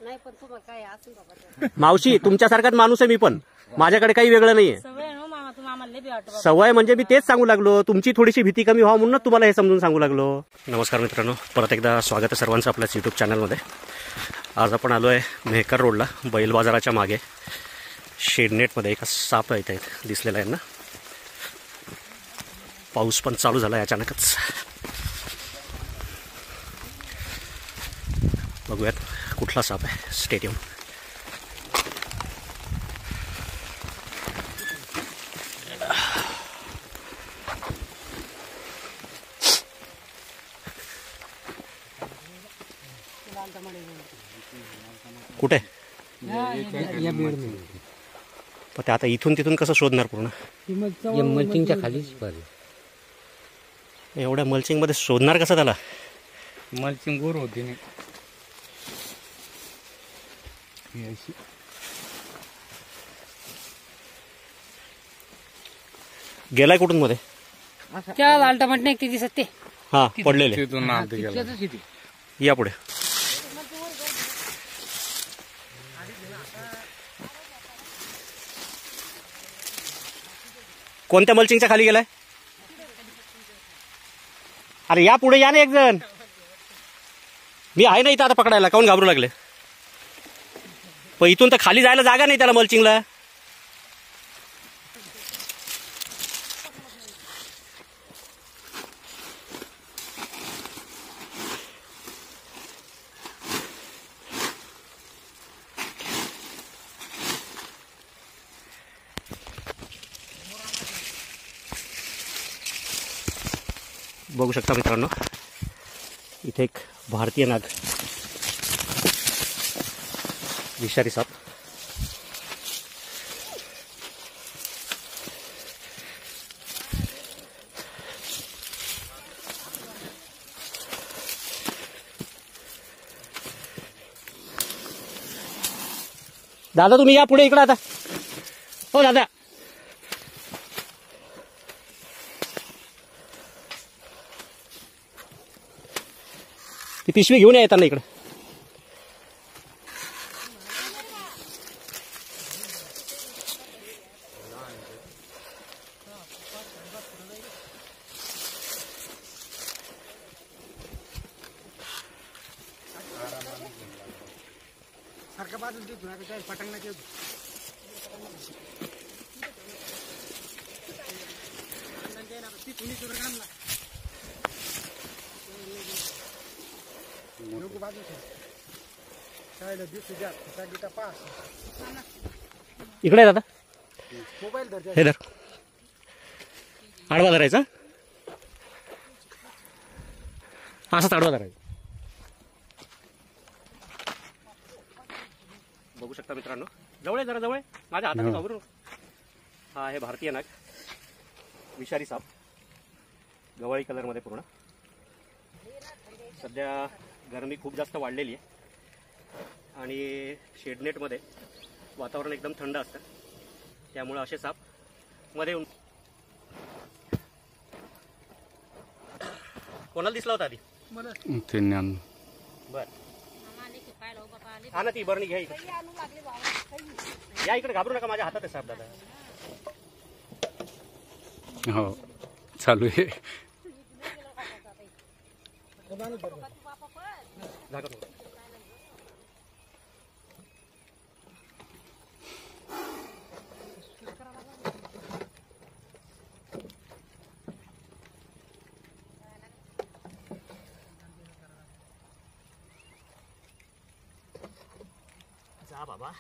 नाही पण तुम्हाला काय असेल बाबा. मावशी तुमच्यासारखाच माणूस आहे मी पण, माझ्याकडे काही वेगळं नाहीये. सवय म्हणजे मी तेच सांगू लागलो, तुमची थोडीशी भीती कमी व्हावं म्हणून तुम्हाला हे समजून सांगू लागलो. नमस्कार मित्रांनो, परत एकदा स्वागत आहे सर्वांचं आपल्याच यूट्यूब चॅनलमध्ये. आज आपण आलो आहे मेहकर रोडला, बैल बाजाराच्या मागे शेडनेटमध्ये एका साप इथे दिसलेला आहे ना. पाऊस पण चालू झाला आहे अचानकच. बघूयात कुठला साप आहे. स्टेडियम कुठे पण ते आता इथून तिथून कसं शोधणार पूर्ण. मल्चिंगच्या खालीच एवढ्या मल्चिंग मध्ये शोधणार कसं त्याला. मल्चिंग गोर होती नाही. गेलाय कुठून मध्ये. त्या अल्टमेट नाही ते दिसत ते. हा पडलेले. या पुढे. कोणत्या मल्चिंगच्या खाली गेलाय. अरे या पुढे या ना एक जण. मी आहे ना इथं आता पकडायला. काऊन घाबरू लागले. पण इथून तर खाली जायला जागा नाही त्याला मल्चिंगला. बघू शकता मित्रांनो, इथे एक भारतीय नाग, विषारी साप. दादा तुम्ही या पुढे इकडे आता. हो दादा. ती पिशवी घेऊन या येताना इकडे. इकडे दादा. हे धर. आडवा धरायचा. असाच आडवा धरायचा. बघू शकता मित्रांनो, जवळ जरा जवळ माझ्या हातात घाबरू. हा आहे भारतीय नाग, विषारी साप, गव्हाळी कलर मध्ये पूर्ण. सध्या गरमी खूप जास्त वाढलेली आहे आणि शेडनेटमध्ये वातावरण एकदम थंड असतं, त्यामुळे असे साप मध्ये येऊन. कोणाला दिसला होता आधी. बर हा ना, ती बरणी घ्या इकडे. या इकडे, घाबरू नका, माझ्या हातात आहे साप दादा. हो चालू आहे. जा बाबा.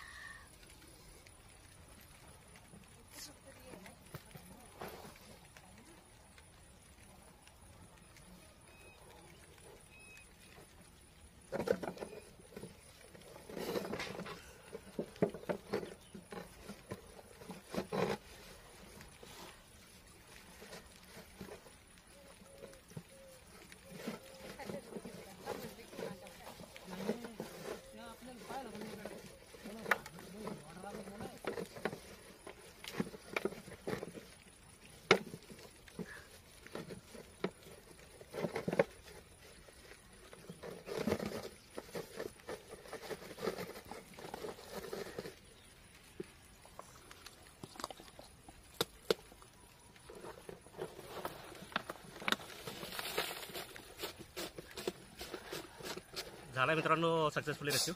झाला मित्रांनो सक्सेसफुली रेस्क्यू.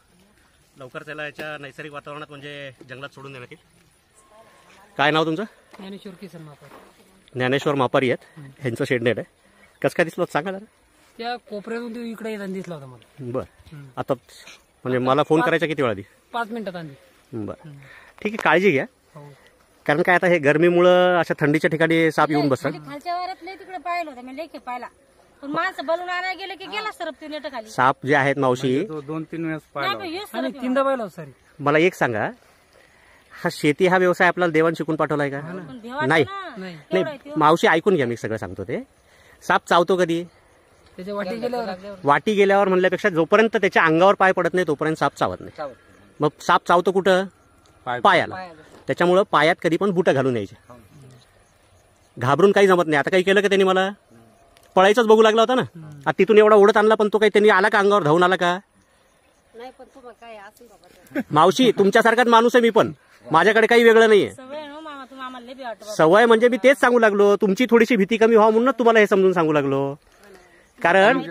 लवकर त्याला याच्या नैसर्गिक वातावरणात म्हणजे जंगलात सोडून देण्यात येईल. काय नाव तुमचं? ज्ञानेश्वर किसन मापर. ज्ञानेश्वर मापारी आहेत. ह्यांचं शेडनेट आहे. कसं काय दिसलं सांगा जरा. त्या कोपऱ्यातून तो इकडे येताना दिसला होता मला. बरं. आता म्हणजे मला फोन करायचा किती वेळ आधी? 5 मिनिटात आधी. बरं ठीक आहे, काळजी घ्या. हो. कारण काय आता हे गरमीमुळं अशा थंडीच्या ठिकाणी साप येऊन बसतात. खालच्या वारात लय तिकडे पाहिलं होतं मी, लेखे पाहिला. पण माणसं बलून आणायला गेलं की गेला सरप ते नेट खाली. साप जे आहेत मावशी, 2-3 वेळेस पाहिला. आणि 3दा पाहिला होता. मला एक सांगा, हा शेती हा व्यवसाय आपल्याला देवान शिकून पाठवलाय का? नाही नाही मावशी ऐकून घ्या, मी सगळं सांगतो. ते साप चावतो कधी? त्याच्या वाटी गेल्यावर. वाटी गेल्यावर म्हणल्यापेक्षा जोपर्यंत त्याच्या अंगावर पाय पडत नाही तोपर्यंत साप चावत नाही. मग साप चावतो कुठं? पायाला. त्याच्यामुळं पायात कधी पण बुटं घालून यायचे. घाबरून काही जमत नाही. आता काही केलं का त्यांनी? मला पळायचंच बघू लागला होता ना. आता तिथून एवढा ओढत आणला, पण तो काही त्यांनी आला का अंगावर धावून आला का? नाही, पण तुम्हाला काय असं बाबा. मावशी तुमच्यासारखाच माणूस आहे मी पण. माझ्याकडे काही वेगळं नाहीये. सवय ना मामा, तुम्ही आम्हाला लय बी वाटतं. सवय म्हणजे मी तेच सांगू लागलो. तुमची थोडीशी भीती कमी व्हावं म्हणून तुम्हाला हे समजून सांगू लागलो. कारण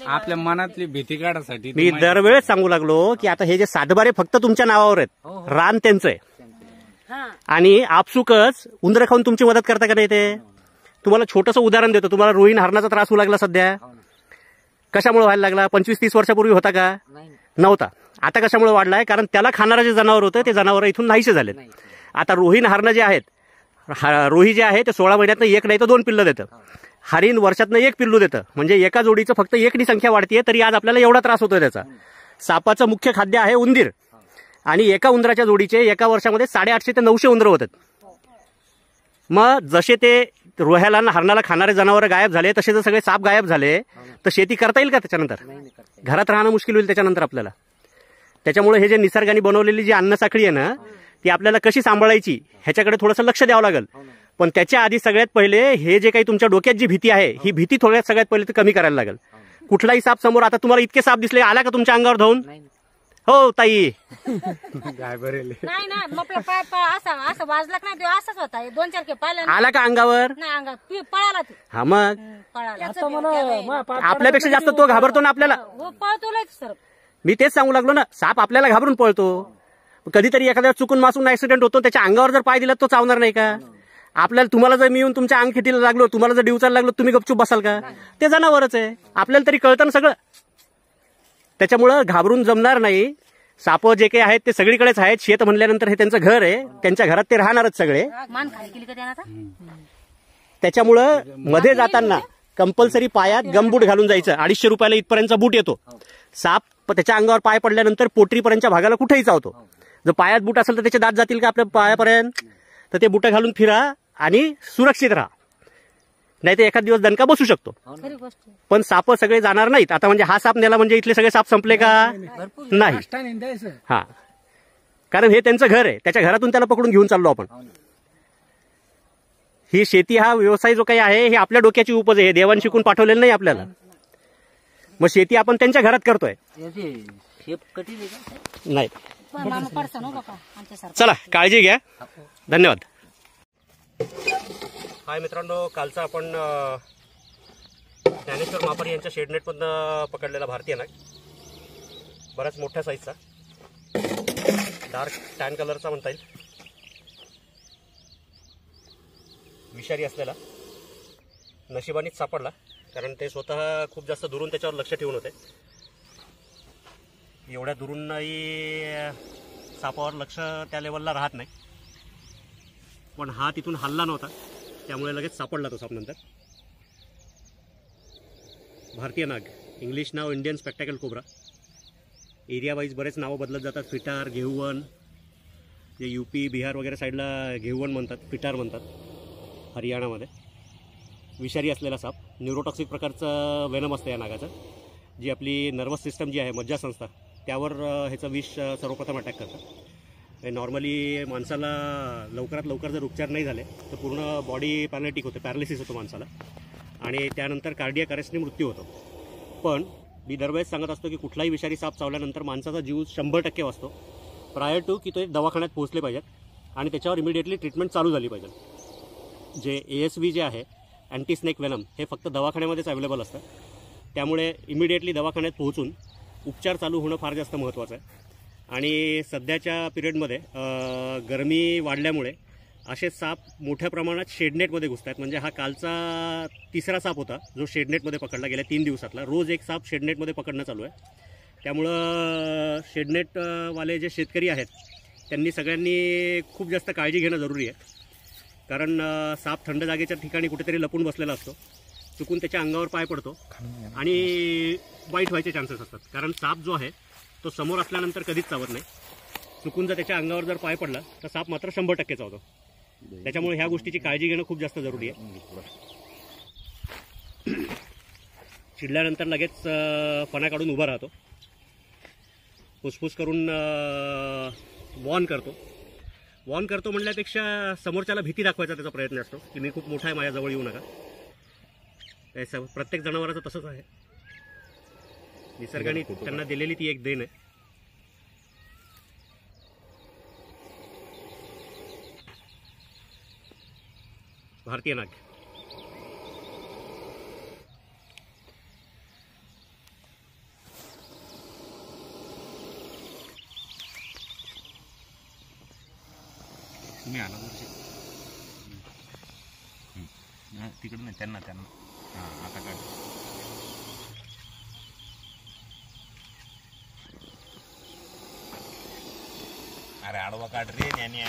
आपल्या मनातली भीती काढायसाठी मी दरवेळेस सांगू लागलो की आता हे जे सातबारे फक्त तुमच्या नावावर आहेत, रान त्यांचं आहे. आणि आपसुकच उंदरं खाऊन तुमची मदत करता का नाही? ते तुम्हाला छोटंसं उदाहरण देतो. तुम्हाला रोहीण हरणाचा त्रास होऊ लागला सध्या. कशामुळे व्हायला लागला? 25-30 वर्षापूर्वी होता का? नव्हता. आता कशामुळे वाढलाय? कारण त्याला खाणारं जे जनावर होतं ते जनावर इथून नाहीसे झालेत. आता रोहीण हरणं जे आहेत, रोही जे आहे ते 16 महिन्यातनं 1 नाही तर 2 पिल्लं देतं. हरिण वर्षातनं 1 पिल्लू देतं. म्हणजे एका जोडीचं फक्त 1नी संख्या वाढतीये. तरी आज आपल्याला एवढा त्रास होतोय त्याचा. सापाचं मुख्य खाद्य आहे उंदीर. आणि एका उंदराच्या जोडीचे एका वर्षामध्ये 850 ते 900 उंदरं होतात. मग जसे ते रोह्याला हरणाला खाणारे जनावर गायब झाले, तसे जर सगळे साप गायब झाले तर शेती करता येईल का त्याच्यानंतर? घरात राहणं मुश्किल होईल त्याच्यानंतर आपल्याला. त्याच्यामुळे हे जे निसर्गाने बनवलेली जी अन्नसाखळी आहे ना, ती आपल्याला कशी सांभाळायची ह्याच्याकडे थोडंसं लक्ष द्यावं लागेल. पण त्याच्या आधी सगळ्यात पहिले हे जे काही तुमच्या डोक्यात जी भीती आहे, ही भीती सगळ्यात पहिले तर कमी करायला लागेल. कुठलाही साप समोर, आता तुम्हाला इतके साप दिसले, आला का तुमच्या अंगावर धावून? हो ताई. नाही ना, मग पाय असं वाजला नाही, तो असाच होता. 2-4 के पाहिला आला का अंगावर? नाही, अंगात पळाला तो. हा मग पळाला. आपल्यापेक्षा जास्त तो घाबरतो ना आपल्याला. हो, पळतो लय सर. मी तेच सांगू लागलो ना, साप आपल्याला घाबरून पळतो. कधीतरी एखाद्या चुकून मासून ऍक्सिडेंट होतो, त्याच्या अंगावर जर पाय दिला तो चावणार नाही का? आपल्याला, तुम्हाला जर मी येऊन तुमच्या अंग खिटीला लागलो, तुम्हाला जर डिवचायला लागलो, तुम्ही गपचूप बसाल का? ते जनावरच आहे. आपल्याला तरी कळतं ना सगळं. त्याच्यामुळं घाबरून जमणार नाही. साप जे काही आहेत ते सगळीकडेच आहेत. शेत म्हणल्यानंतर हे त्यांचं घर आहे. त्यांच्या घरात ते राहणारच सगळे. मान खाली केली का त्यानं आता? त्याच्यामुळं मध्ये जाताना कंपल्सरी पायात गमबूट घालून जायचं. 250 रुपयाला इथपर्यंतचा बूट येतो. साप त्याच्या अंगावर पाय पडल्यानंतर पोटरीपर्यंतच्या भागाला कुठेही चावतो. जर पायात बूट असेल तर त्याचे दात जातील का आपल्या पायापर्यंत? तर ते बुट घालून फिरा आणि सुरक्षित राहा. नाही तर एखाद दिवस दणका बसू शकतो. पण साप सगळे जाणार नाहीत. आता म्हणजे हा साप नेला म्हणजे इथले सगळे साप संपले का? नाही. हा, कारण हे त्यांचं घर आहे. त्याच्या घरातून त्याला पकडून घेऊन चाललो आपण. ही शेती हा व्यवसाय जो काही आहे, हे आपल्या डोक्याची उपज आहे. देवान शिकून पाठवलेलं नाही आपल्याला. मग शेती आपण त्यांच्या घरात करतोय. नाही. चला, काळजी घ्या. धन्यवाद. हाय मित्रांनो, कालचा आपण ज्ञानेश्वर मापारी यांच्या शेडनेटमधून पकडलेला भारतीय नाग, बराच मोठ्या साईजचा, डार्क टॅन कलरचा म्हणता येईल, विषारी असलेला. नशिबानीच सापडला, कारण ते स्वतः खूप जास्त दुरून त्याच्यावर लक्ष ठेवून होते. एवढ्या दुरूनही सापावर लक्ष त्या लेवलला राहत नाही. पण हा तिथून हल्ला नव्हता, त्यामुळे लगेच सापडला तो साप नंतर. भारतीय नाग, इंग्लिश नाव Indian spectacle cobra. Area wise बरेच नावं बदलत जातात. फिटार, घेऊवन, जे यूपी बिहार वगैरे साईडला घेऊवन म्हणतात, फिटार म्हणतात. हरियाणामध्ये विषारी असलेला साप, न्यूरोटॉक्सिक प्रकारचं वेनम असतं या नागाचं. जी आपली नर्वस सिस्टम जी आहे, मज्जासंस्था, त्यावर ह्याचं विष सर्वप्रथम अटॅक करतं. नॉर्मली माणसाला लवकरात लवकर जर उपचार नाही झाले तर पूर्ण बॉडी पॅरालिटिक होते, पॅरालिसिस होतो माणसाला, आणि त्यानंतर कार्डियक अरेस्टने मृत्यू होतो. पण मी दरवेळेस सांगत असतो की कुठलाही विषारी साप चावल्यानंतर माणसाचा जीव 100% वाचतो, प्रायर टू की ते दवाखान्यात पोहोचले पाहिजेत आणि त्याच्यावर इमिडिएटली ट्रीटमेंट चालू झाली पाहिजे. जे ASV जे आहे, अँटी स्नेक वेनम, हे फक्त दवाखान्यामध्येच अवेलेबल असतं. त्यामुळे इमिडिएटली दवाखान्यात पोहोचून उपचार चालू होणं फार जास्त महत्त्वाचं आहे. आणि सध्याच्या पिरियडमध्ये गरमी वाढल्यामुळे असे साप मोठ्या प्रमाणात शेडनेटमध्ये घुसत आहेत. म्हणजे हा कालचा तिसरा साप होता जो शेडनेटमध्ये पकडला गेल्या 3 दिवसातला. रोज एक साप शेडनेटमध्ये पकडणं चालू आहे. त्यामुळं शेडनेटवाले जे शेतकरी आहेत त्यांनी सगळ्यांनी खूप जास्त काळजी घेणं जरुरी आहे. कारण साप थंड जागेच्या ठिकाणी कुठेतरी लपून बसलेला असतो. चुकून त्याच्या अंगावर पाय पडतो आणि वाईट व्हायचे चान्सेस असतात. कारण साप जो आहे तो समोर असल्यानंतर कधीच चावत नाही. चुकून जर त्याच्या अंगावर जर पाय पडला तर साप मात्र 100% चावतो. त्याच्यामुळे ह्या गोष्टीची काळजी घेणं खूप जास्त जरुरी आहे. चिडल्यानंतर लगेच फणा काढून उभा राहतो, फुसफुस करून वॉर्न करतो म्हणल्यापेक्षा समोरच्याला भीती दाखवायचा त्याचा प्रयत्न असतो की मी खूप मोठा आहे, माझ्याजवळ येऊ नका. प्रत्येक जनावराचं तसंच आहे. निसर्गाने त्यांना दिलेली ती एक देण आहे. भारतीय नाग. तुम्ही आला तिकडे नाही त्यांना हां आता काय अरे आडवा काढ रे ज्ञानी.